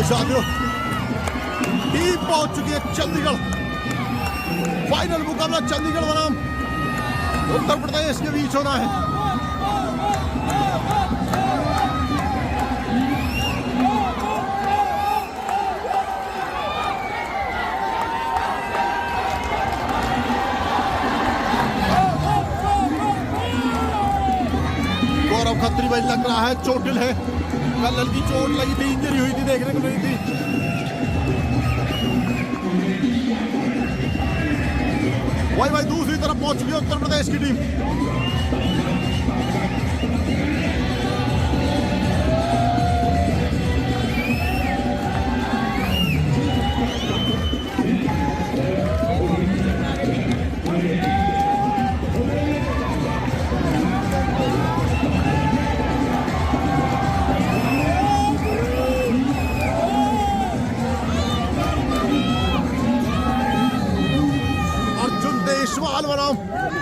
साथियों टीम पहुंच चुकी है चंडीगढ़। फाइनल मुकाबला चंडीगढ़ बनाम उत्तर प्रदेश के बीच होना है। गौरव खत्री भाई लग रहा है चोटिल है, कल हल्की चोट लगी थी, इंजरी हुई थी, देखने को मिली थी। भाई दूसरी तरफ पहुंच चुकी है उत्तर प्रदेश की टीम।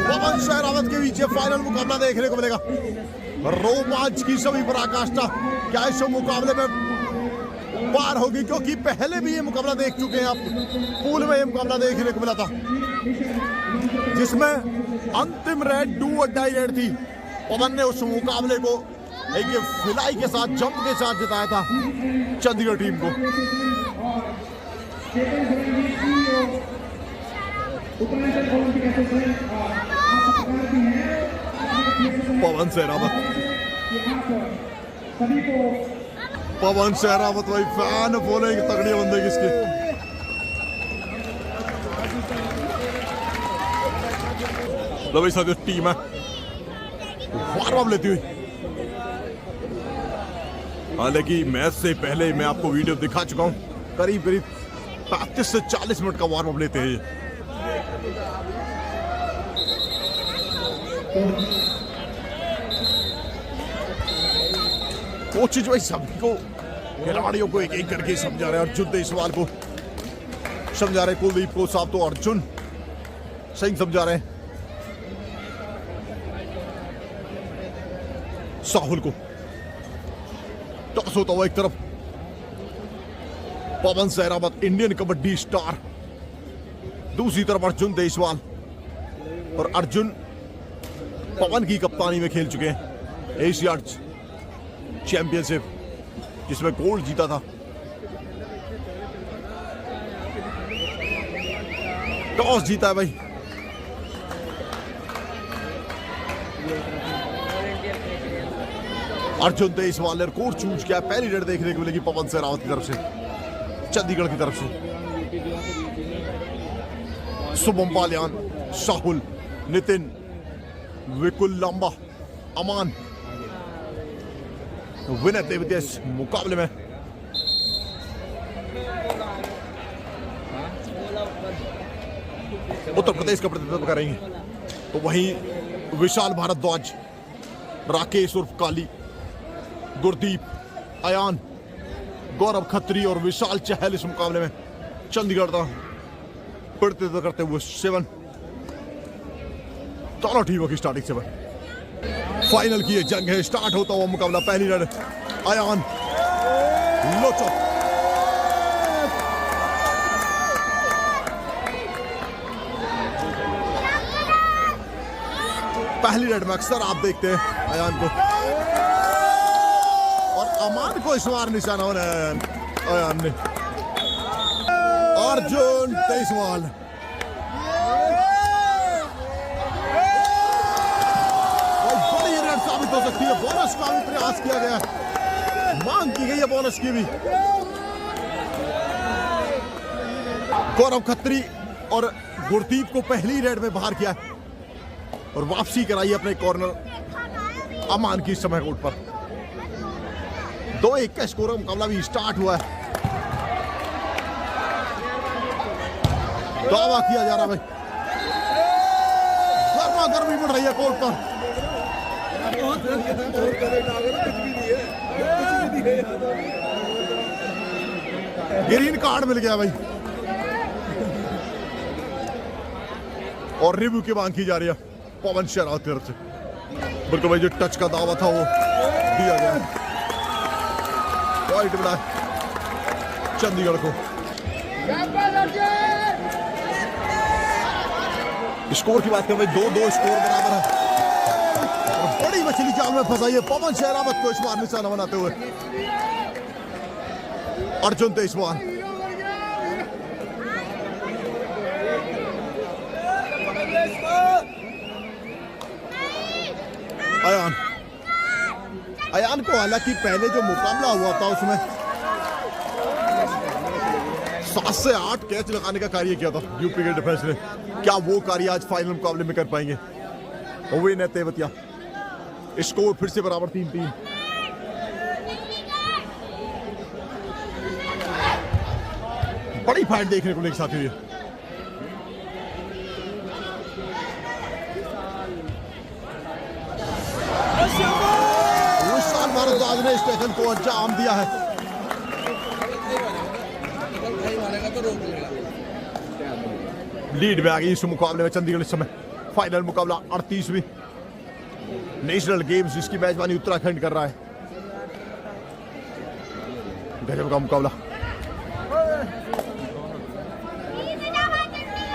पवन शहरावत के बीच फाइनल मुकाबला देखने को मिलेगा। रोमांच की सभी पराकाष्ठा क्या इस मुकाबले में पार होगी, क्योंकि पहले भी ये मुकाबला देख चुके हैं आप। पूल में ये मुकाबला देखने को मिला था जिसमें अंतिम रेड डू और डाई रेड थी। पवन ने उस मुकाबले को एक फिलाई के साथ, जंप के साथ जिताया था चंडीगढ़ टीम को। पवन शहरावत भाई फैन बोले तगड़ी बंदे किसकी। लो भाई साथियों टीम है वार्म अप लेती हुई। हालांकि मैच से पहले मैं आपको वीडियो दिखा चुका हूं, करीब 35 से 40 मिनट का वार्म अप लेते हैं। कोचिज भाई सभी को, खिलाड़ियों को एक एक करके समझा रहे हैं। अर्जुन देशवाल को समझा रहे, कुलदीप को साहब तो अर्जुन सिंह समझा रहे हैं, साहुल को। टॉस होता हुआ एक तरफ पवन शहरावत इंडियन कबड्डी स्टार, दूसरी तरफ अर्जुन देशवाल। और अर्जुन पवन की कप्तानी में खेल चुके हैं एशियाड चैंपियनशिप जिसमें गोल्ड जीता था। टॉस जीता है भाई अर्जुन देशवाल ने कोर्ट चूज किया। पहली रेड देखने को मिलेगी पवन शहरावत की तरफ से, चंडीगढ़ की तरफ से। शुभम पालियान, साहुल, नितिन, विकुल लांबा, अमान विनय देवते इस मुकाबले में। उत्तर प्रदेश का प्रतिनिधित्व कर रही है। तो वहीं विशाल भारद्वाज, राकेश उर्फ काली, गुरदीप, अयान, गौरव खत्री और विशाल चहल इस मुकाबले में चंडीगढ़ का प्रतिनिधित्व करते हुए 7 दोनों टीमों की स्टार्टिंग 7। फाइनल की ये जंग है, स्टार्ट होता हुआ मुकाबला। पहली रेड अयान लोचो, पहली रेड में अक्सर आप देखते हैं अयान को, और अमान को इस बार निशाना होना अयान ने। अर्जुन देशवाल साबित हो सकती है। बोनस का भी प्रयास किया गया, मांग की गई है बोनस की भी। गौरव खत्री और गुरदीप को पहली रेड में बाहर किया और वापसी कराई अपने कॉर्नर अमान की समय कोर्ट पर। 2-1 का स्कोर मुकाबला भी स्टार्ट हुआ है। दावा किया जा रहा भाई, गर्मा गर्मी बढ़ रही है कोर्ट पर। ग्रीन कार्ड मिल गया भाई, और रिव्यू की मांग की जा रही है पवन शहरावत की तरफ से। बिल्कुल भाई, जो टच का दावा था वो दिया गया। पॉइंट मिला चंडीगढ़ को। स्कोर की बात करें भाई, 2-2 स्कोर बराबर है। बड़ी मछली जाल में फंसाई है पवन शहरावत को इस बार निशाना बनाते हुए अर्जुन तेजवाल। अयान को हालांकि पहले जो मुकाबला हुआ था उसमें 7 से 8 कैच लगाने का कार्य किया था यूपी के डिफेंस ने। क्या वो कार्य आज फाइनल मुकाबले में कर पाएंगे? ओविन है तेवतिया। स्कोर फिर से बराबर 3-3। बड़ी फाइट देखने को एक साथ हुई है। भारद्वाज ने स्टेशन को अंजाम दिया है। लीड में आ गई इस मुकाबले में चंडीगढ़ इस समय। फाइनल मुकाबला 38वीं नेशनल गेम्स जिसकी मेजबानी उत्तराखंड कर रहा है। गजब का मुकाबला।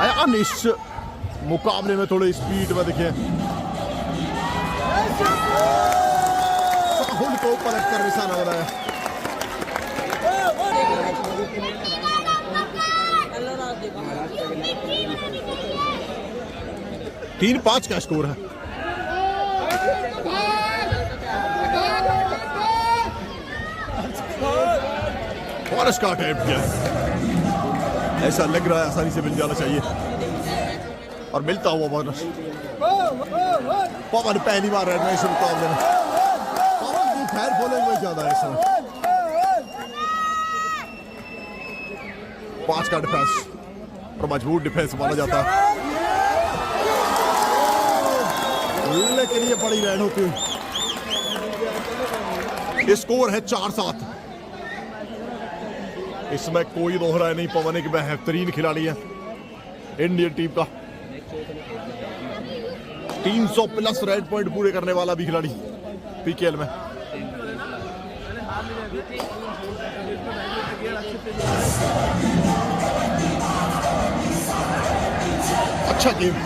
अयान इस मुकाबले में थोड़े स्पीड में दिखे, राहुल को पलट कर निशाना बनाया। 3-5 का स्कोर है। और इसका अटेम्प्ट किया, ऐसा लग रहा है आसानी से मिल जाना चाहिए और मिलता हुआ बोनस। पवन पहली बार रन इस मुकाबले में। पवन की खैर बॉलिंग में ज्यादा है इस समय। 5 का डिफेंस और मजबूत डिफेंस माना जाता है, लेकिन ये बड़ी रन होती है। स्कोर है 4-7। इसमें कोई दोहरा नहीं, पवन एक बेहतरीन खिलाड़ी है इंडियन टीम का। 300+ रेड पॉइंट पूरे करने वाला भी खिलाड़ी पीकेएल में। अच्छा गेम।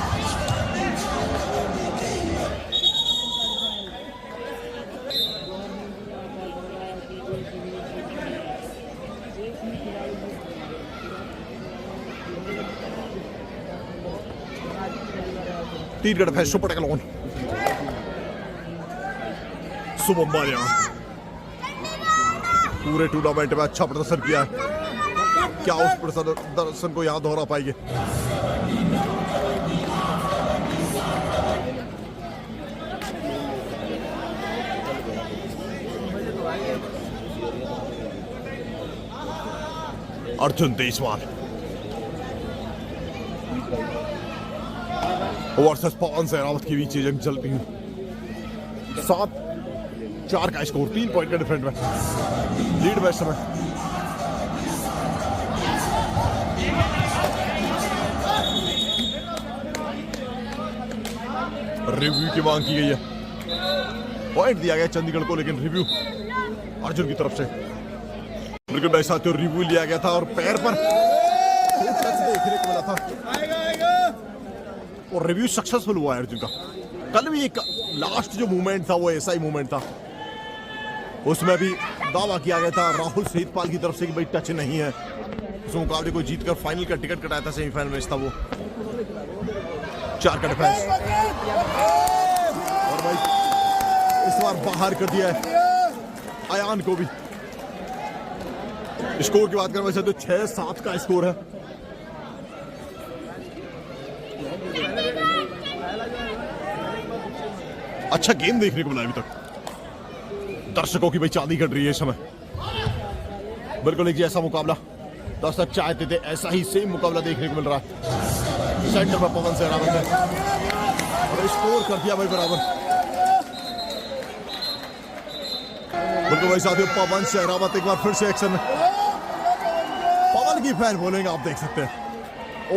तीन गढ़ है super tackle on. Shubham Baliyan पूरे टूर्नामेंट में अच्छा प्रदर्शन किया है। क्या उस प्रदर्शन को यहां दोहरा पाएंगे? अर्जुन तेजवाल वर्सेस पवन शहरावत के बीच जंग चलती है। 7-4 का स्कोर, 3 पॉइंट का डिफरेंट में लीड में इस समय। रिव्यू की मांग की गई है, पॉइंट दिया गया चंडीगढ़ को, लेकिन रिव्यू अर्जुन की तरफ से। बिल्कुल मेरे साथ रिव्यू लिया गया था और पैर पर देखने को मिला था और रिव्यू सक्सेसफुल हुआ है अर्जुन का। कल भी एक लास्ट जो मूवमेंट था वो ऐसा ही मूवमेंट था, उसमें भी दावा किया गया था राहुल सेहतपाल की तरफ से कि भाई टच नहीं है। उस मुकाबले को जीतकर फाइनल का टिकट कटाया था, सेमीफाइनल मैच था वो। 4 का डिफेंस और भाई इस बार बाहर कर दिया है अयान को भी। स्कोर की बात करें वैसे तो 6-7 का स्कोर है। अच्छा गेम देखने को मिला अभी तक। दर्शकों की भाई चांदी कट रही है इस समय। बिल्कुल एक जैसा मुकाबला दर्शक चाहते थे, ऐसा ही सेम मुकाबला देखने को मिल रहा है। सेंटर पर पवन शहरावत है और स्कोर कर दिया भाई बराबर। बिल्कुल भाई साथियों, पवन शहरावत एक बार फिर से एक्शन में। पवन की फैन बोलेंगे आप देख सकते हैं।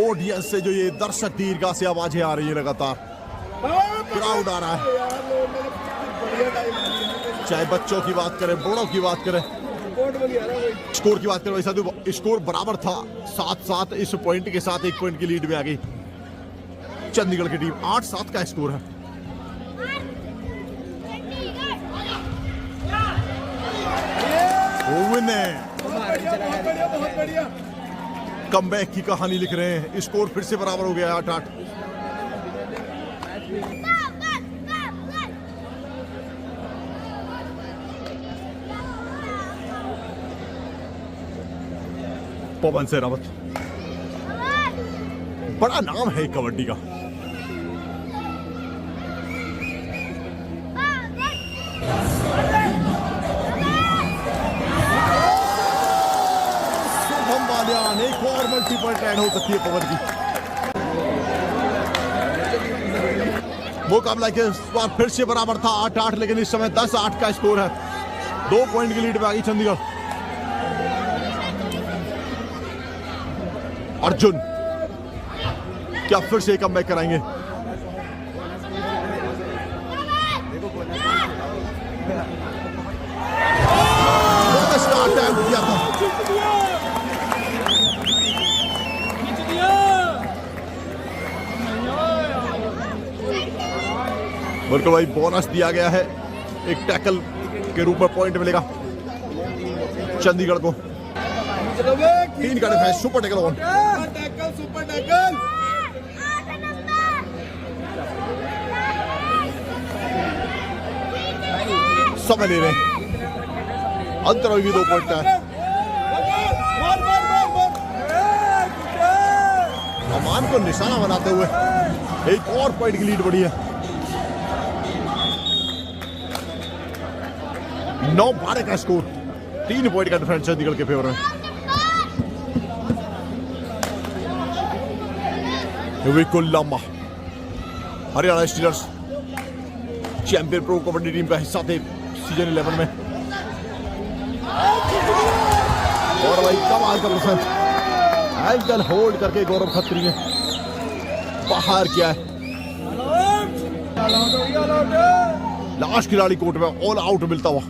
ऑडियंस से जो ये दर्शक दीर्घा से आवाजें आ रही है लगातार, क्राउड आ रहा है। चाहे बच्चों की बात करें, बड़ों की बात करें, स्कोर की बात करें वैसा तो स्कोर बराबर था 7-7। इस पॉइंट के साथ 1 पॉइंट की लीड में आ गई चंडीगढ़ की टीम। 8-7 का स्कोर है। कमबैक की कहानी लिख रहे हैं। स्कोर फिर से बराबर हो गया 8-8। पवन शेरावत बड़ा नाम है कबड्डी का। शुभम बालियान एक और मल्टीपल ट्रेड हो सकती है पवन की। मुकाबला के बार फिर से बराबर था 8-8, लेकिन इस समय 10-8 का स्कोर है। 2 पॉइंट की लीड में आ गई चंडीगढ़। अर्जुन क्या फिर से कमबैक कराएंगे? अटैक किया था। बिल्कुल भाई, बोनस दिया गया है। एक टैकल के रूप में पॉइंट मिलेगा चंडीगढ़ को। 3 का defence, super tackle on. Super tackle समय ले रहे हैं। अंतर भी 2 पॉइंट है। अमान को निशाना बनाते हुए एक और पॉइंट की लीड बढ़ी है। 9-12 का स्कोर। 3 पॉइंट का डिफरेंस चंडीगढ़ के फेवर में। Vikul Lamba Haryana Steelers champion pro kabaddi team का हिस्सा थे सीजन 11 में। और भाई कमाल का प्रदर्शन, एंकल होल्ड करके गौरव खत्री ने बाहर किया है। लास्ट खिलाड़ी कोर्ट में ऑल आउट मिलता हुआ।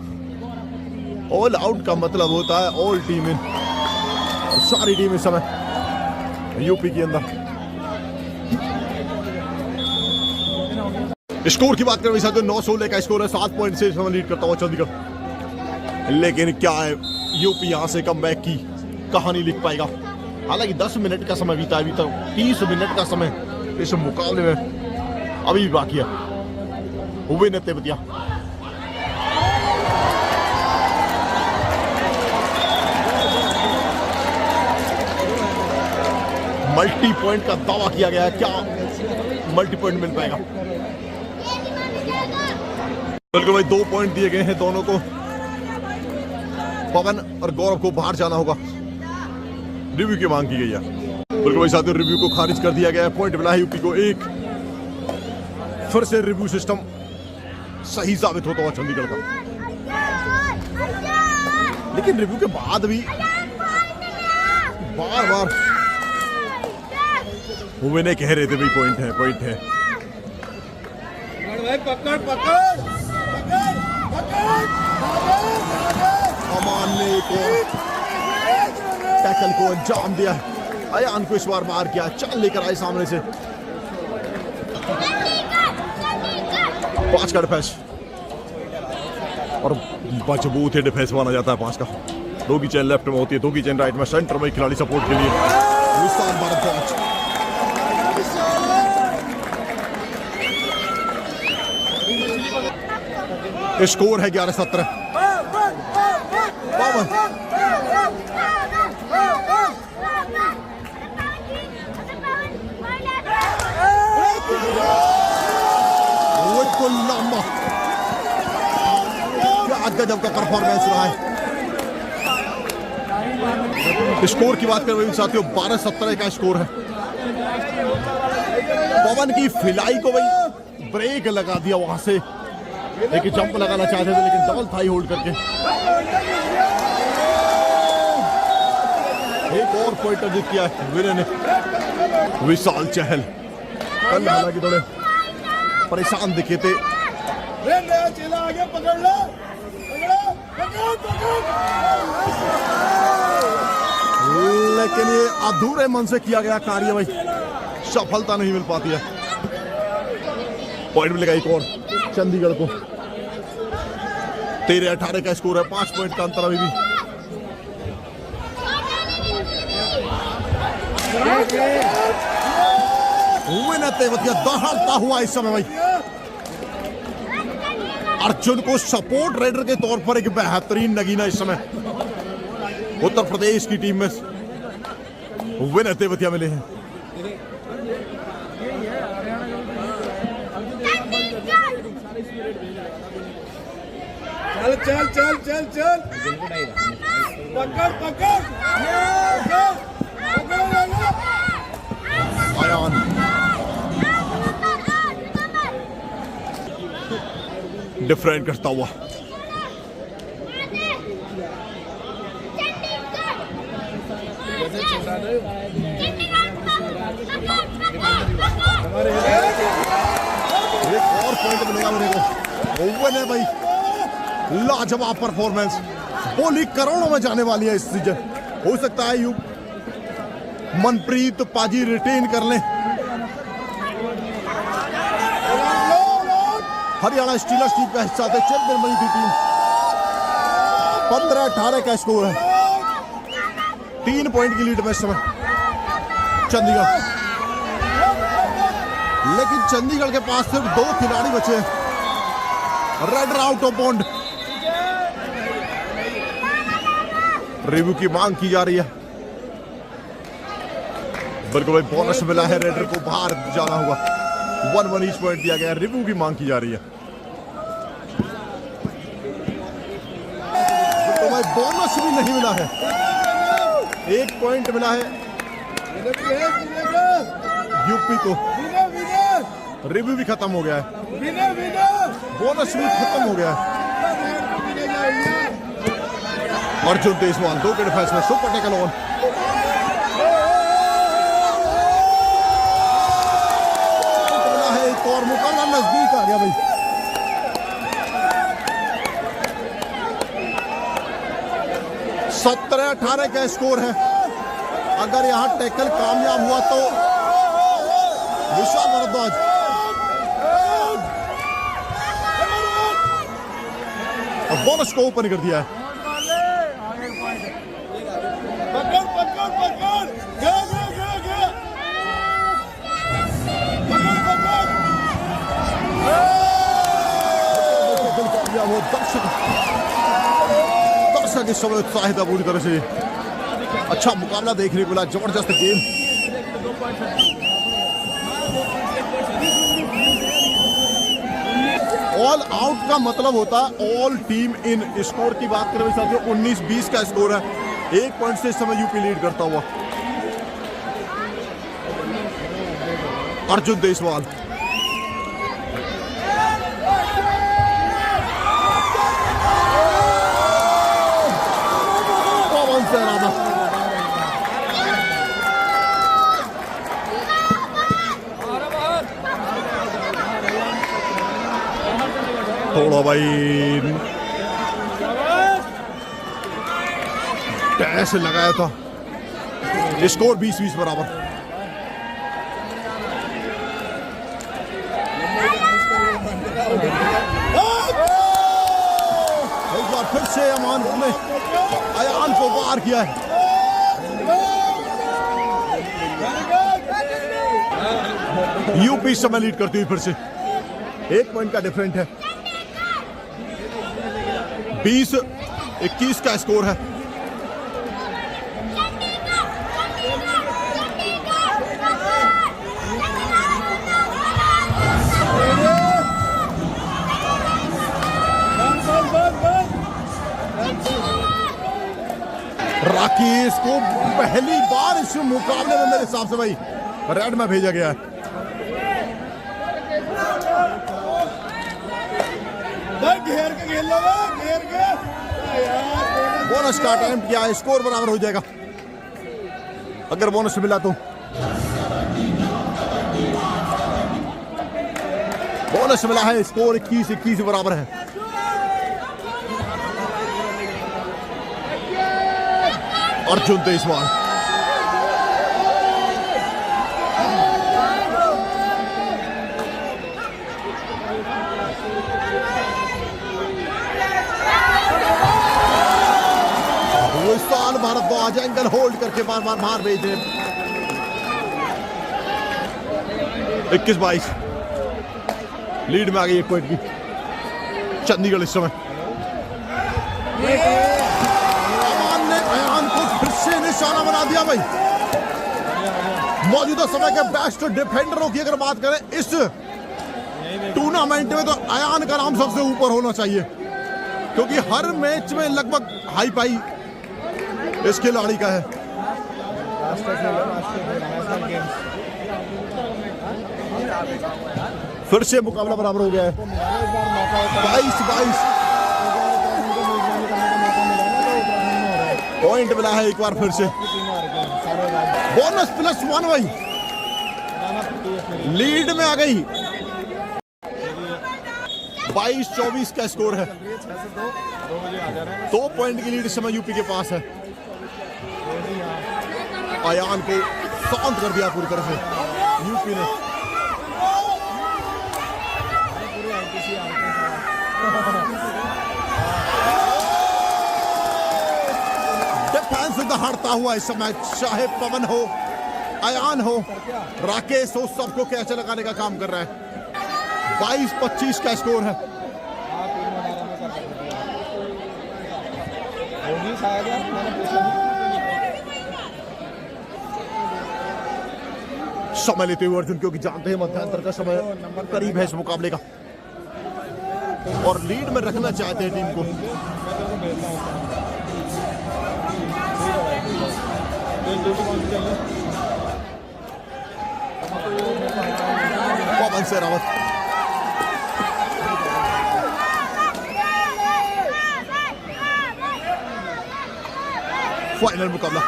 ऑल आउट का मतलब होता है ऑल टीम इन। सारी टीम इस समय यूपी के अंदर। स्कोर की बात करें तो 9-16 का स्कोर है। 7 पॉइंट से लीड करता हुआ चंडीगढ़। लेकिन क्या है, यूपी यहां से कमबैक की कहानी लिख पाएगा। हालांकि 10 मिनट का समय बीता, अभी तक 30 मिनट का समय इस मुकाबले में अभी भी बाकी है। हुए ने तेवतिया मल्टी पॉइंट का दावा किया गया है। क्या मल्टी पॉइंट मिल पाएगा? बिल्कुल भाई, 2 पॉइंट दिए गए हैं दोनों को। पवन और गौरव को बाहर जाना होगा। रिव्यू की मांग की गई है। बिल्कुल भाई साथियों, रिव्यू को खारिज कर दिया गया है। पॉइंट मिला है यूपी को 1। फिर से रिव्यू सिस्टम सही साबित होता हुआ चंडीगढ़ का। लेकिन रिव्यू के बाद भी बार बार हुए ने कह रहे थे भाई पॉइंट है, पॉइंट है। पकड़ पकड़ अमान ने एक टैकल को अंजाम दिया। अयान को इस बार मार किया। चाल लेकर आए सामने से। 5 का डिफेंस और मजबूत है डिफेंस माना जाता है 5 का। 2 की चेन लेफ्ट में होती है, 2 की चेन राइट में। सेंटर में खिलाड़ी सपोर्ट के लिए हिंदुस्तान भारत 5। स्कोर है 11-17। पवन लंबा, क्या गजब का परफॉर्मेंस रहा है। स्कोर की बात करें साथियों, 12-17 का स्कोर है। पवन की फिलाई को भाई ब्रेक लगा दिया वहां से। लेकिन जंप लगाना चाहते थे, लेकिन डबल थाई होल्ड करके एक और पॉइंट अर्जित किया है विनय ने। विशाल चहल कल हालांकि थोड़े परेशान दिखे थे। लेकिन ये अधूरे मन से किया गया कार्य भाई, सफलता नहीं मिल पाती है। पॉइंट मिलेगा एक और चंडीगढ़ को। 13-18 का स्कोर है, 5 पॉइंट का अंतर अभी भी। विनय तेवतिया दहाड़ता हुआ इस समय भाई। अर्जुन को सपोर्ट राइडर के तौर पर एक बेहतरीन नगीना इस समय उत्तर प्रदेश की टीम में विनय तेवतिया मिले हैं। चल चल चल चल चल पकड़ पकड़ आयान डिफरेंट करता हुआ एक और पॉइंट मिलेगा मेरे को। ओवन है भाई, लाजवाब परफॉर्मेंस, बोली करोड़ों में जाने वाली है इस सीजन। हो सकता है यू मनप्रीत पाजी रिटेन कर लें। हरियाणा स्टीलर्स टीम का हिस्सा थे, चैंपियन बनी थी टीम। 15-18 का स्कोर है, 3 पॉइंट की लीड में इस समय चंडीगढ़। लेकिन चंडीगढ़ के पास सिर्फ 2 खिलाड़ी बचे हैं। Raider out of bond, review की मांग की जा रही है। बिल्कुल भाई, बोनस मिला है रेडर को, बाहर जाना हुआ। 1-1 ईच पॉइंट दिया गया, रिव्यू की मांग की जा रही है। तो भाई बोनस भी नहीं मिला है, 1 पॉइंट मिला है यूपी को। रिव्यू भी खत्म हो गया है, बोनस भी खत्म हो गया है। अर्जुन देशवाल 2 के डिफेंस में सुपर टेकल ऑन। एक और मुकाबला नजदीक आ गया भाई। सत्रह 18 का स्कोर है। अगर यहां टैकल कामयाब हुआ तो विशाल भारद्वाज बोनस को ओपन कर दिया है। वो दर्शक इस समय उत्साहित है पूरी तरह से। अच्छा मुकाबला देखने को मिला, जबरदस्त गेम। ऑल आउट का मतलब होता है ऑल टीम इन। स्कोर की बात करें साथियों, 19-20 का स्कोर है, 1 पॉइंट से इस समय यूपी लीड करता हुआ। अर्जुन देशवाल थोड़ा भाई टैस लगाया था। स्कोर 20-20 बराबर। एक बार फिर से अमान ने अयान को पार किया है। यूपी समय लीड करती हुई फिर से 1 पॉइंट का डिफरेंट है। 20-21 का स्कोर है। राकेश को पहली बार इस मुकाबले में मेरे हिसाब से भाई रेड में भेजा गया है। घेर के खेल लो, घेर के। बोनस का अटेम्प्ट किया, स्कोर बराबर हो जाएगा अगर बोनस मिला तो। बोनस मिला है, स्कोर 21-21 बराबर है। अर्जुन देशवाल। विशाल भारद्वाज एंगल होल्ड करके बार बार मार भेज रहे। 21-22 लीड में आ गई 1 पॉइंट की चंडीगढ़ इस समय। अमान ने अयान को फिर से निशाना बना दिया भाई। मौजूदा समय के बेस्ट डिफेंडरों की अगर बात करें इस टूर्नामेंट में तो अयान का नाम सबसे ऊपर होना चाहिए, क्योंकि हर मैच में लगभग हाई पाई इस खिलाड़ी का है। फिर से मुकाबला बराबर हो गया है 22-22। पॉइंट मिला है एक बार फिर से। बोनस +1 भाई लीड में आ गई। 22-24 का स्कोर है। 2 पॉइंट की लीड इस समय यूपी के पास है। अयान को शांत कर दिया पूरी तरह से यूपी ने। डिफेंस दहाड़ता हुआ इस समय, चाहे पवन हो, अयान हो, राकेश हो, सबको कैच लगाने का काम कर रहा है। 22-25 का स्कोर है। समय लेते हुए अर्जुन, क्योंकि जानते हैं मध्यांतर का समय करीब है इस मुकाबले का और लीड में रखना चाहते हैं टीम को। पवन शेरावत फाइनल मुकाबला।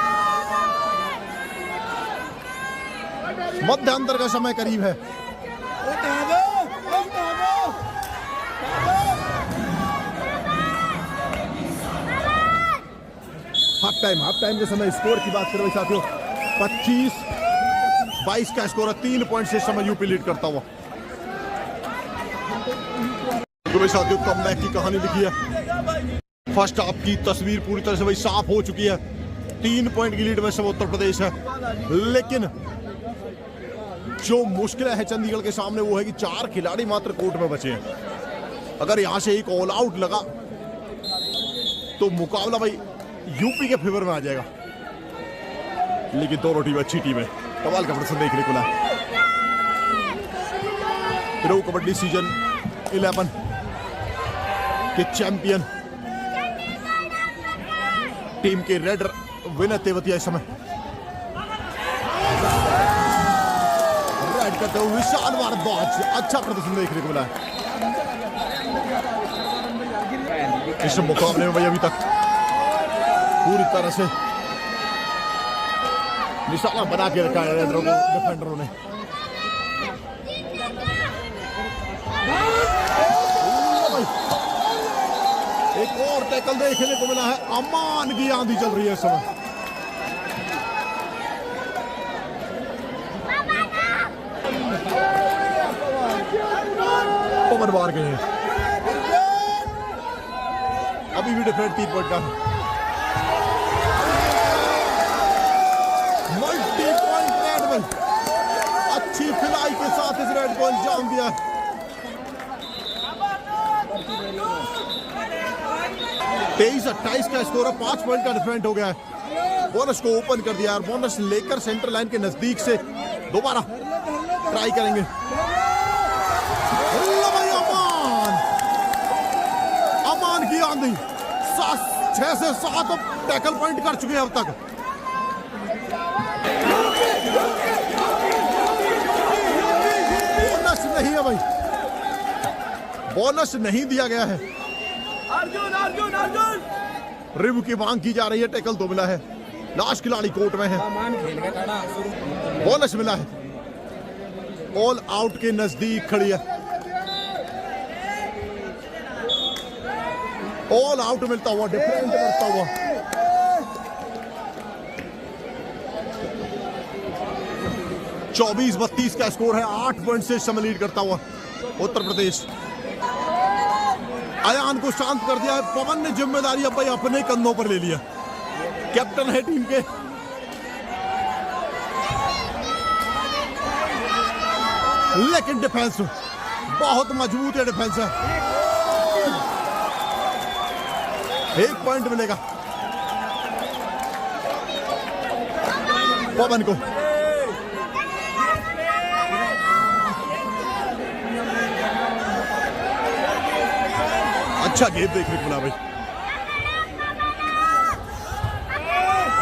मध्यांतर का समय करीब है। हाफ टाइम के समय स्कोर की बात करें साथियों, 25-22 का स्कोर है। 3 पॉइंट से समय यूपी लीड करता हुआ। तो साथियों कमबैक की कहानी लिखी है। फर्स्ट हाफ की तस्वीर पूरी तरह से भाई साफ हो चुकी है। 3 पॉइंट की लीड में सब उत्तर प्रदेश है, लेकिन जो मुश्किल है चंडीगढ़ के सामने वो है कि 4 खिलाड़ी मात्र कोर्ट में बचे हैं। अगर यहां से एक ऑल आउट लगा तो मुकाबला भाई यूपी के फेवर में आ जाएगा। लेकिन दोनों टीम अच्छी टीम है, कमाल का प्रदर्शन देखने को मिला। प्रो कबड्डी सीजन 11 के चैंपियन टीम के रेड विनर तेवतिया इस समय रेड करते हुए विशाल भारद्वाज अच्छा प्रदर्शन देखने को मिला है इस मुकाबले में भाई। अभी तक पूरी तरह से निशाना बना के रखा है रेड डिफेंडरों ने। एक और टैकल देखने को मिला है। अमान की आंधी चल रही है इस समय। पवन मार गए हैं। अभी भी डिफरेंट 3 पॉइंट का मल्टी पॉइंट रेड बॉल। अच्छी खिलाई के साथ इस रेड बॉल जाम दिया। 23-28 का स्कोर है। 5 पॉइंट का डिफरेंट हो गया है। बोनस को ओपन कर दिया और बोनस लेकर सेंटर लाइन के नजदीक से दोबारा ट्राई करेंगे। अमान की आंधी 6 से 7 टैकल पॉइंट कर चुके हैं अब तक। बोनस नहीं है भाई, बोनस नहीं दिया गया है। अर्जुन अर्जुन अर्जुन रिव्यू की मांग की जा रही है। टैकल 2 मिला है। लास्ट खिलाड़ी कोर्ट में है। बोनस मिला है। ऑल आउट के नजदीक खड़ी है। ऑल आउट मिलता हुआ, डिफरेंट करता हुआ 24-32 का स्कोर है। 8 पॉइंट से इस समय लीड करता हुआ उत्तर प्रदेश। अयान को शांत कर दिया है। पवन ने जिम्मेदारी अब भाई अपने कंधों पर ले लिया। कैप्टन है टीम के। लेकिन डिफेंस बहुत मजबूत है। डिफेंस है। 1 पॉइंट मिलेगा पवन को। अच्छा गेम देखने को मिला भाई।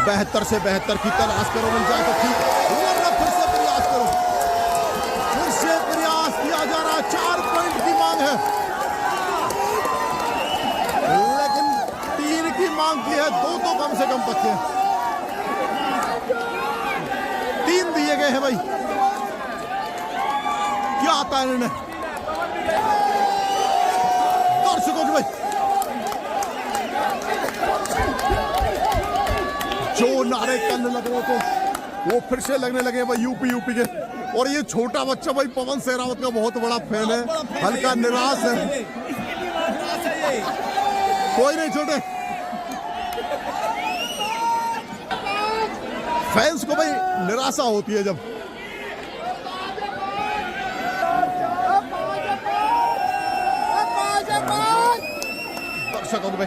72 से 72 की तलाश करो, मिल जाए तो ठीक, वरना फिर से प्रयास करो। फिर से प्रयास किया जा रहा है। 4 पॉइंट की मांग है, लेकिन 3 की मांग की है। 2 तो कम से कम पक्के हैं। 3 दिए गए हैं भाई। क्या आता है निर्णय दर्शकों की भाई। जो नारे करने लग रहे थे वो फिर से लगने लगे भाई यूपी के। और ये छोटा बच्चा भाई पवन सहरावत का बहुत बड़ा फैन है। हल्का निराश है। कोई नहीं छोटे फैंस को भाई निराशा होती है जब। दर्शकों भाई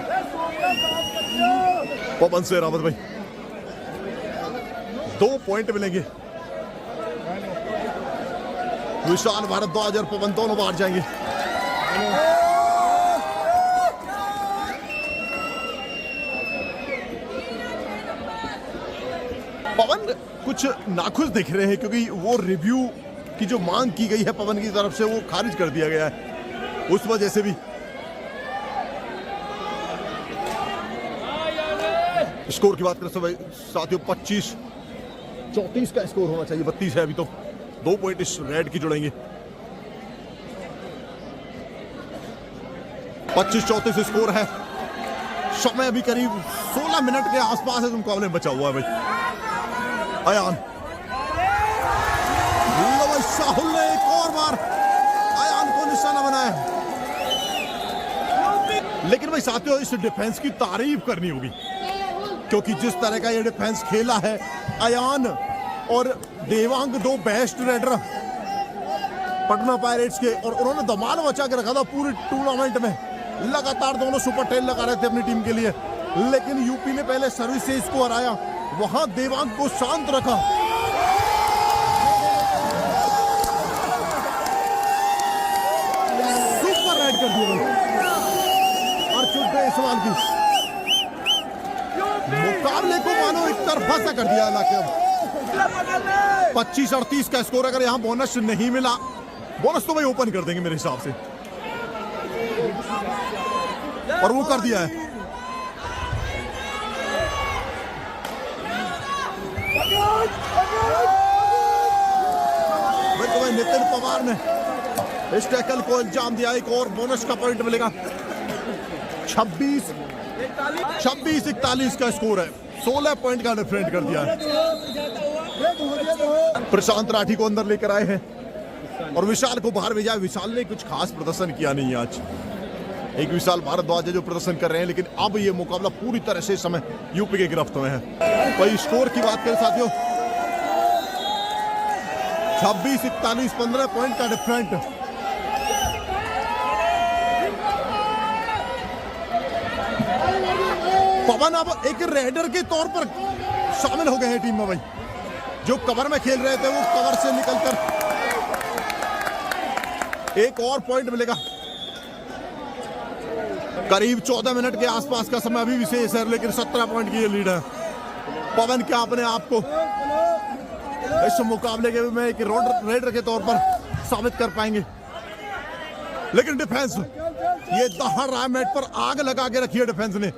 पवन सहरावत भाई 2 पॉइंट मिलेंगे। विशाल भारद्वाज और पवन दोनों बाहर जाएंगे। पवन कुछ नाखुश दिख रहे हैं क्योंकि वो रिव्यू की जो मांग की गई है पवन की तरफ से वो खारिज कर दिया गया है। उस वजह से भी स्कोर की बात करें तो भाई साथियों 25-34 का स्कोर होना चाहिए। 32 है अभी तो। 2 पॉइंट इस रेड की जुड़ेंगे। 25-34 स्कोर है। समय अभी करीब 16 मिनट के आसपास है। मुकाबले में बचा हुआ है भाई। अयान शाहुल ने एक और बार अयान को निशाना बनाया। लेकिन भाई साथियों इस डिफेंस की तारीफ करनी होगी क्योंकि जिस तरह का ये डिफेंस खेला है अयान और Devang, 2 best raider Patna pirates के, और उन्होंने धमाल मचा के रखा था पूरे टूर्नामेंट में। लगातार दोनों सुपर टेल लगा रहे थे अपनी टीम के लिए। लेकिन यूपी ने पहले सर्विस से इसको हराया, वहां देवांग को शांत रखा। सुपर राइड कर दिया अर्जुन जायसवाल की। मुकाबले को मानो एक तरफा सा कर दिया इलाके। 25-38 का स्कोर। अगर यहां बोनस नहीं मिला, बोनस तो भाई ओपन कर देंगे मेरे हिसाब से, और वो कर दिया है। तो भाई नितिन पवार ने इस टैकल को अंजाम दिया। एक और बोनस का पॉइंट मिलेगा। 26-41 का स्कोर है। 16 पॉइंट का डिफरेंट कर दिया है। प्रशांत राठी को अंदर लेकर आए हैं और विशाल को बाहर भेजा। विशाल ने कुछ खास प्रदर्शन किया नहीं आज। एक विशाल भारद्वाज है जो प्रदर्शन कर रहे हैं, लेकिन अब ये मुकाबला पूरी तरह से इस समय यूपी के गिरफ्त में है। भाई स्कोर की बात करें साथियों 26-41, 15 पॉइंट का डिफरेंट। पवन अब एक रेडर के तौर पर शामिल हो गए हैं टीम में भाई। जो कवर में खेल रहे थे वो कवर से निकलकर एक और पॉइंट मिलेगा। करीब 14 मिनट के आसपास का समय अभी विशेष है, लेकिन 17 पॉइंट की ये लीड है। पवन क्या अपने आप को इस मुकाबले के में एक रेडर के तौर पर साबित कर पाएंगे? लेकिन डिफेंस ये दहाड़ रहा है मैट पर। आग लगा के रखी है डिफेंस ने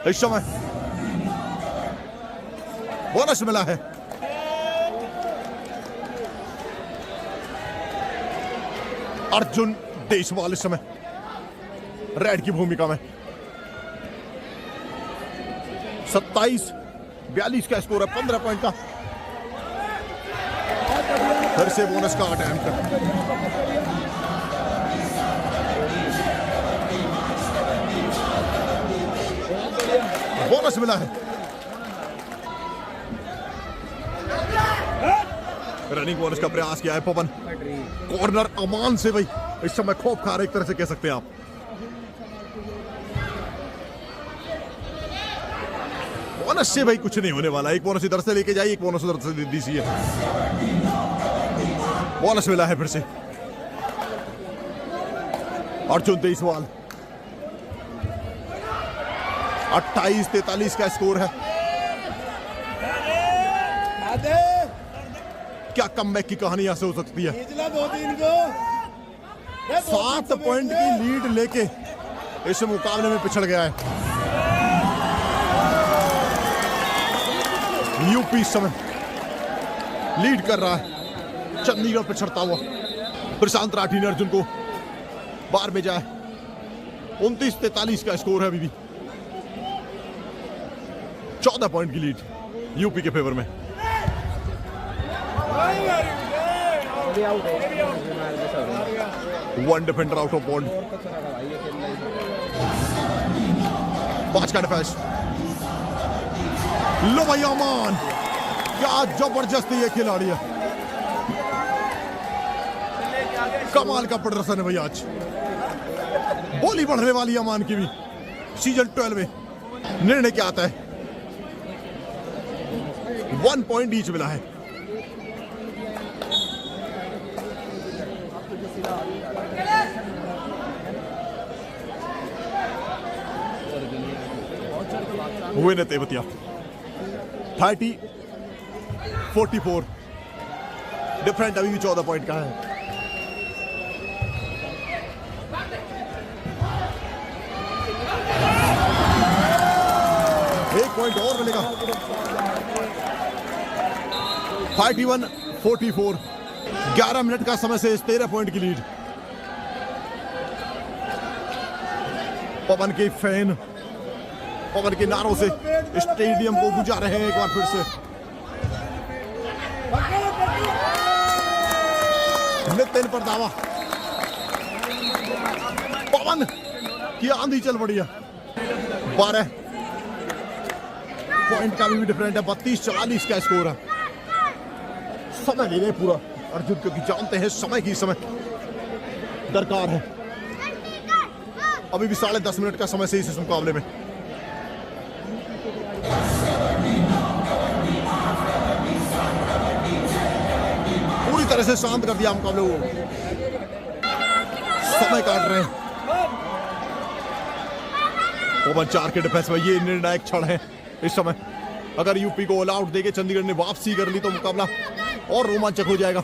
इस समय। बोनस मिला है। अर्जुन देशवाल इस समय रेड की भूमिका में। 27-42 का स्कोर है। 15 पॉइंट का फिर से बोनस का अटेम्प्ट। बोनस मिला है। रनिंग बोनस का प्रयास किया है पवन। कॉर्नर अमान से भाई इस समय खौफ खा रहे, एक तरह से कह सकते हैं आप। बोनस से भाई कुछ नहीं होने वाला। एक बोनस इधर से लेके जाइए, एक बोनस उधर से दे दीजिए। बोनस मिला है फिर से। अर्जुन 23 बॉल 28-43 का स्कोर है। क्या कमबैक की कहानी यहां से हो सकती है। 7 पॉइंट की लीड लेके इस मुकाबले में पिछड़ गया है यूपी। इस समय लीड कर रहा है चंडीगढ़ पिछड़ता हुआ। प्रशांत राठी ने अर्जुन को बार में जाए। 29-43 का स्कोर है अभी भी। 14 पॉइंट की लीड यूपी के फेवर में। One defender out of ball. 5 का डिफेंस। लो भाई अमान, क्या जबरदस्त ये खिलाड़ी है। कमाल का प्रदर्शन है भाई आज। बोली बढ़ने वाली अमान की भी सीजन 12 में। निर्णय क्या आता है। 1 पॉइंट ईच मिला है। हुए ने तेवतिया 30-44। डिफरेंट अभी भी 14 पॉइंट का है। एक पॉइंट और मिलेगा। 31-44। 11 मिनट का समय से 13 पॉइंट की लीड। पवन के फैन पवन के नारों से स्टेडियम को गुजा रहे हैं एक बार फिर से। नितिन पर दावा। पवन की आंधी चल पड़ी है। 12 पॉइंट का भी डिफरेंट है। 32-40 का स्कोर है। समय ले रहे पूरा अर्जुन, क्योंकि जानते हैं समय की समय दरकार है। अभी भी 10.5 मिनट का समय से इस मुकाबले में। पूरी तरह से शांत कर दिया मुकाबले को। समय काट रहे हैं पवन 4 के डिफेंस में। ये निर्णायक क्षण है इस समय। अगर यूपी को ऑल आउट देके चंडीगढ़ ने वापसी कर ली तो मुकाबला और रोमांचक हो जाएगा।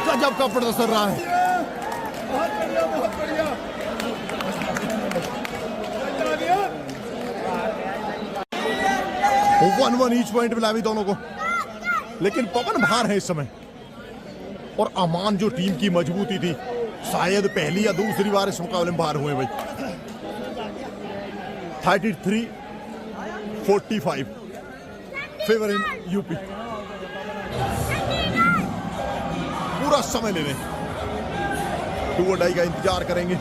गजब का प्रदर्शन रहा है। बहुत बढ़िया। 1-1 ईच पॉइंट मिला भी दोनों को, लेकिन पवन बाहर है इस समय। और अमान जो टीम की मजबूती थी, शायद पहली या दूसरी बार इस मुकाबले में बाहर हुए भाई। 33-45 फेवर इन यूपी। पूरा समय ले रहे, 2 और डाई का इंतजार करेंगे।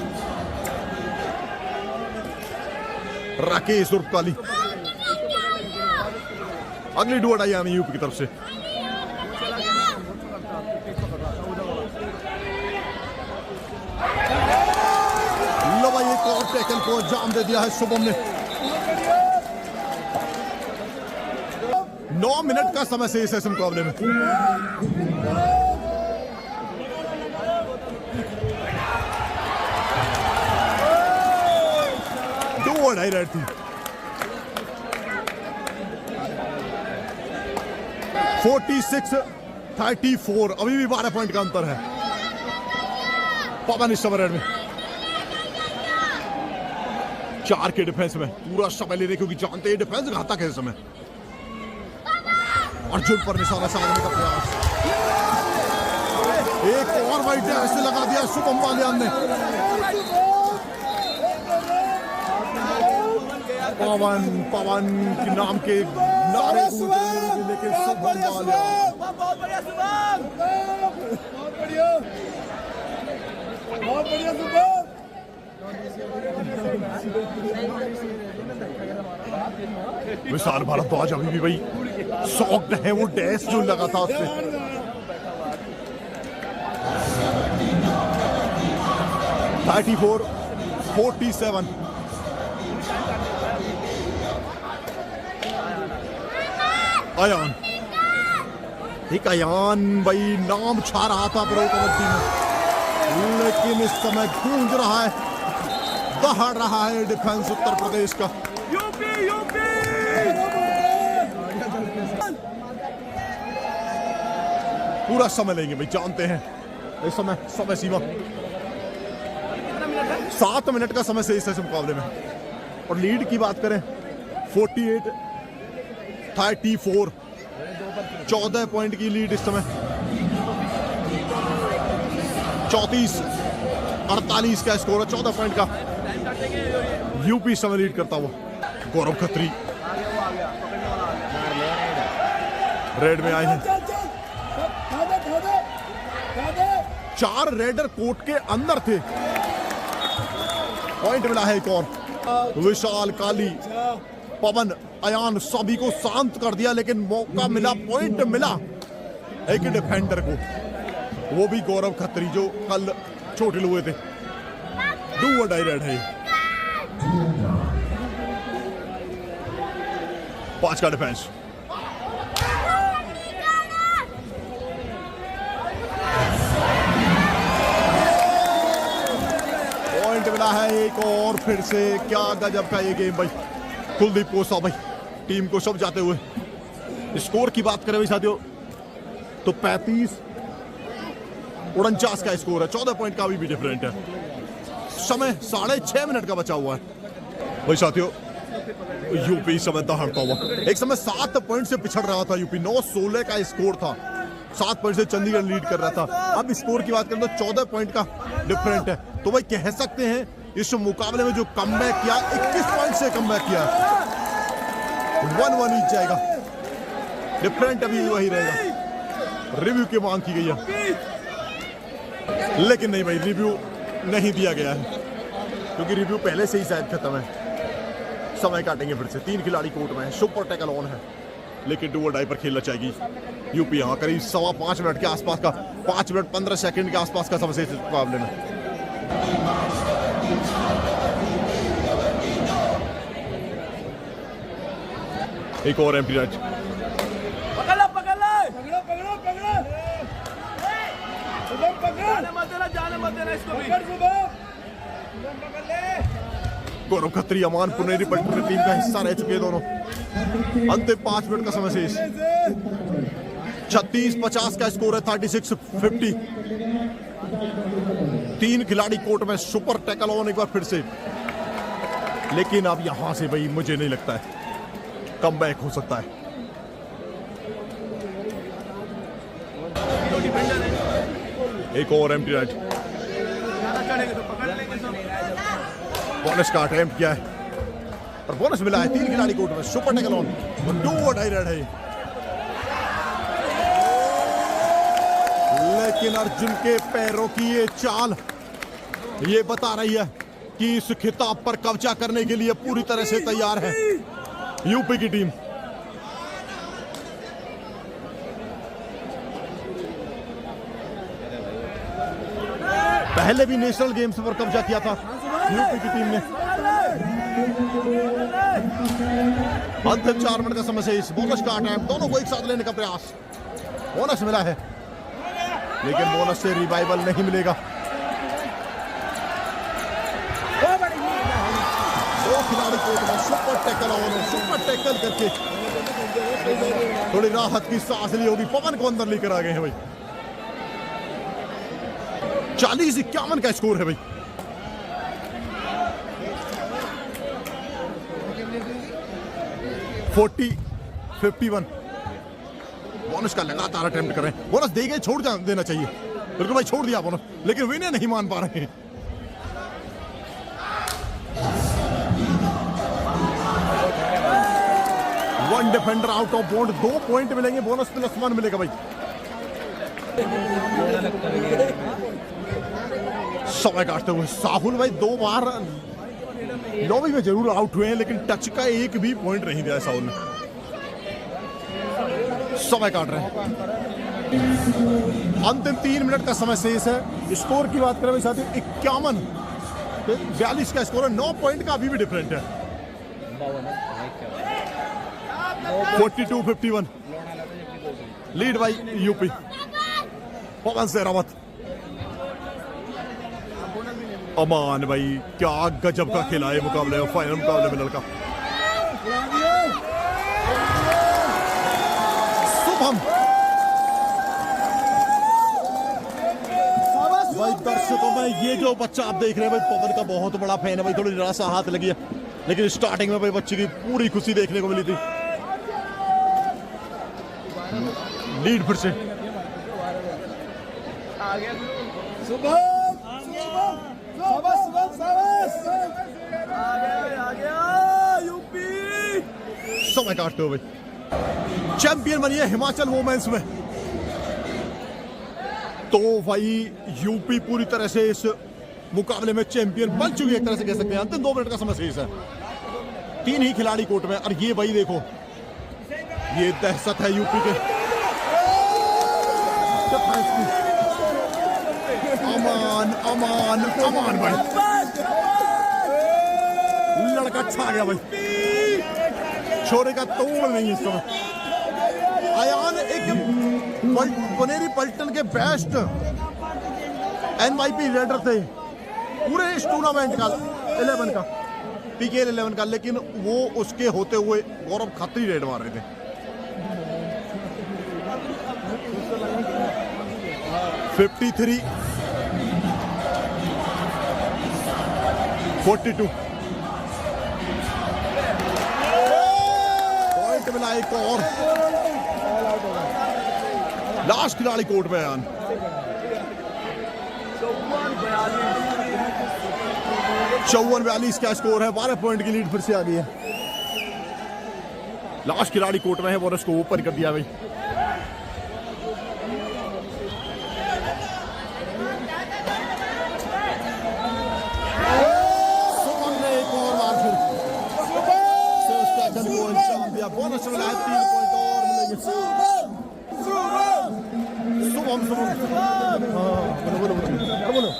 राकेश उर्फ काली अगली 2 और डाई आनी यूपी की तरफ से। लो भाई, एक और टैकल को अंजाम दे दिया है शुभम ने। 9 मिनट का समय से इस मुकाबले में। ढाई रेड थी। 46-34 अभी भी 12 पॉइंट का अंतर है। पवन इस समय रेड में। 4 के डिफेंस में पूरा समय ले रहे, क्योंकि जानते हैं डिफेंस घातक है इस समय। अर्जुन पर निशाना साधने का प्रयास। एक और वाइट ऐसे लगा दिया शुभम बालियान ने। पवन पवन के नाम के नारे गूंज रहे हैं, लेकिन शुभम बालियान बहुत बढ़िया शुभम, बहुत बढ़िया, बहुत बढ़िया शुभम। विशाल भारद्वाज अभी भी भाई शॉक्ड है, वो डैश जो लगा था उससे। $34-47 अयान, एक अयान भाई नाम छा रहा था प्रो कबड्डी में, लेकिन इस समय गूंज रहा है, दहाड़ रहा है डिफेंस उत्तर प्रदेश का। यूपी यूपी पूरा समय लेंगे भाई, जानते हैं इस समय समय सीमा 7 मिनट का समय से इस मुकाबले में। और लीड की बात करें 48-34, 14 पॉइंट की लीड इस समय। 34-48 का स्कोर है, 14 पॉइंट का। यूपी समय लीड करता हुआ। गौरव खत्री रेड में आए हैं। 4 रेडर कोर्ट के अंदर थे। पॉइंट मिला है एक और। विशाल, काली, पवन, अयान सभी को शांत कर दिया, लेकिन मौका मिला, पॉइंट मिला एक डिफेंडर को, वो भी गौरव खत्री जो कल छोटे हुए थे। डू और डाई रेड है 5 का डिफेंस। पॉइंट मिला है एक और फिर से। क्या गजब का ये गेम भाई। कुलदीप कोसा भाई टीम को सब जाते हुए। स्कोर की बात करें भाई साथियों तो 35-49 का स्कोर है। 14 पॉइंट का भी डिफरेंट है। समय 6.5 मिनट का बचा हुआ है भाई साथियों। यूपी समय दहाड़ता हुआ। एक समय 7 पॉइंट से पिछड़ रहा था यूपी। 9-16 का स्कोर था। 7 पॉइंट से चंडीगढ़ लीड कर रहा था। अब स्कोर की बात करें तो 14 पॉइंट का डिफरेंट है। तो भाई कह सकते हैं इस मुकाबले में जो कमबैक किया, 21 पॉइंट से कमबैक किया, 1-1 ईच जाएगा। डिफरेंट अभी वही रहेगा। रिव्यू की मांग की गई है, लेकिन नहीं भाई रिव्यू नहीं दिया गया है, क्योंकि रिव्यू पहले से ही शायद खत्म है। समय काटेंगे फिर से। 3 खिलाड़ी कोर्ट में है। सुपर टैकल ऑन है, लेकिन डू और डाई पर खेलना चाहिए यूपी। यहाँ करीब 5.25 मिनट के आसपास का, 5 मिनट 15 सेकंड के आसपास का समय से इस मुकाबले में। एक और एम्प्टी राइट। पकड़ लो पकड़ लो पकड़ो पकड़ो पकड़ो शुभम पकड़, जाने मत देना इसको भी। पकड़ शुभम, पकड़ ले। गौरव खत्री, अमान पुनेरी पटना टीम का हिस्सा रह चुके दोनों। अंतिम 5 मिनट का समय शेष। 36-50 का स्कोर है। 36-50। 3 खिलाड़ी कोर्ट में। सुपर टैकल ऑन एक बार फिर से, लेकिन अब यहां से भाई मुझे नहीं लगता है कमबैक हो सकता है। एक और एम्प्टी राइट। बोनस का अटेम्प्ट किया है और बोनस मिला है। 3 खिलाड़ी कोर्ट में। Super tackle on. 2 और डाई रेड है, लेकिन अर्जुन के पैरों की ये चाल ये बता रही है कि इस खिताब पर कब्जा करने के लिए पूरी तरह से तैयार है यूपी की टीम। पहले भी नेशनल गेम्स पर कब्जा किया था यूपी की टीम ने। अंतिम 4 मिनट का समय से इस बोनस का अटैम्प्ट, दोनों को एक साथ लेने का प्रयास। बोनस मिला है, लेकिन बोनस से रिवाइवल नहीं मिलेगा। 2 खिलाड़ी कोर्ट में। Super tackle on. Super tackle करके थोड़ी राहत की सांस ली होगी। पवन को अंदर लेकर आ गए हैं भाई। 40-51 का स्कोर है भाई। (40-51) बोनस का लगातार अटेम्प्ट कर रहे हैं। बोनस दे गए, छोड़ देना चाहिए बिल्कुल भाई छोड़ दिया आपने, लेकिन विनय नहीं मान पा रहे हैं। One defender out of bound, 2 point मिलेंगे, बोनस प्लस 1 मिलेगा भाई। समय काटते हुए साहुल भाई 2 बार लॉबी में जरूर आउट हुए हैं, लेकिन टच का एक भी पॉइंट नहीं दिया साहुल ने। समय काट रहे हैं, अंतिम 3 मिनट का समय शेष है। स्कोर की बात करें साथियों 41-42 का स्कोर है, 9 पॉइंट का अभी भी डिफरेंट है। 42-51 लीड बाई यूपी। पवन सहरावत, अमान भाई क्या गजब का खेला है मुकाबले में, फाइनल मुकाबले में लड़का शुभम। भाई दर्शकों में ये जो बच्चा आप देख रहे हैं भाई, पवन का बहुत बड़ा फैन है भाई। थोड़ी निराशा हाथ लगी है, लेकिन स्टार्टिंग में भाई बच्चे की पूरी खुशी देखने को मिली थी। लीड फिर से समय काटते हो भाई। चैंपियन बनी है हिमाचल वोमेन्स में, तो भाई यूपी पूरी तरह से इस मुकाबले में चैंपियन बन चुकी है, एक तरह से कह सकते हैं। अंतिम 2 मिनट का समय शेष है, 3 ही खिलाड़ी कोर्ट में, और ये भाई देखो ये दहशत है यूपी के। अमान अमान अमान भाई, लड़का छा गया भाई, छोरे का तोड़ नहीं इस समय। अयान एक पुनेरी पलटन के बेस्ट NYP रेडर थे पूरे इस टूर्नामेंट का 11 का PKL 11 का, लेकिन वो उसके होते हुए गौरव खत्री रेड मार रहे थे। (53-42) पॉइंट मिला एक और। लास्ट खिलाड़ी कोर्ट में आन 54-42 का स्कोर है, 12 पॉइंट की लीड फिर से आ गई है। लास्ट खिलाड़ी कोर्ट में है, बोनस को ऊपर कर दिया भाई। सुमन ने एक और बार फिर से उसका गोल चाल दिया, बोनस मिला है, 3 पॉइंट और मिलेंगे। शुभम बोलो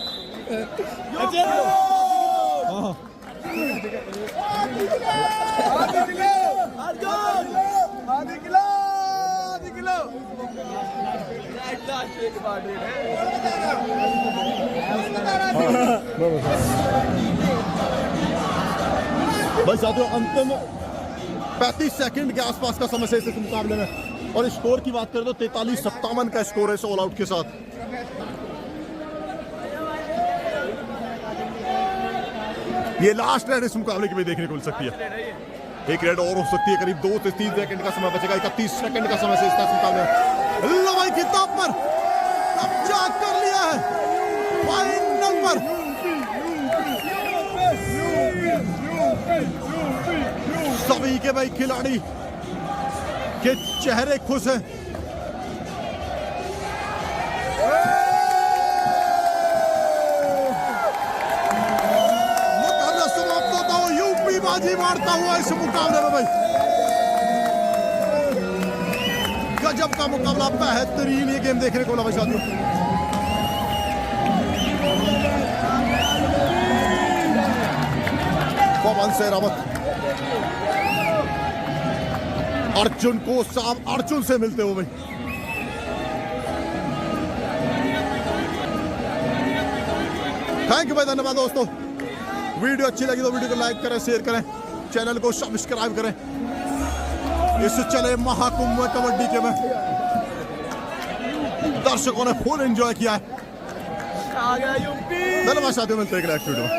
भाई साथियों, अंतिम 35 सेकंड के आसपास का समय शेष इस मुकाबले में, और स्कोर की बात करें तो 43-57 का स्कोर है ऑल आउट के साथ। ये लास्ट रेड इस मुकाबले की भी देखने को मिल सकती है, एक रेड और हो सकती है। करीब 2 से 3 सेकंड का समय बचेगा, 31 सेकंड का समय शेष था इस मुकाबले में। लवाई किताब पर कब्जा कर लिया है, फाइनल पर सभी के भाई खिलाड़ी के चेहरे खुश हैं। मुकाबला समाप्त होता हो, यूपी बाजी मारता हुआ इस मुकाबले में भाई। गजब का मुकाबला, बेहतरीन ये गेम देखने को मिला भाई साथियों। पवन सहरावत अर्जुन को साम अर्जुन से मिलते हो भाई। थैंक यू भाई, धन्यवाद दोस्तों। वीडियो अच्छी लगी तो वीडियो को लाइक करें, शेयर करें, चैनल को सब्सक्राइब करें। इस चले महाकुंभ में कबड्डी के में दर्शकों ने फुल एंजॉय किया है। धन्यवाद साथियों, मिलते हैं नेक्स्ट वीडियो में।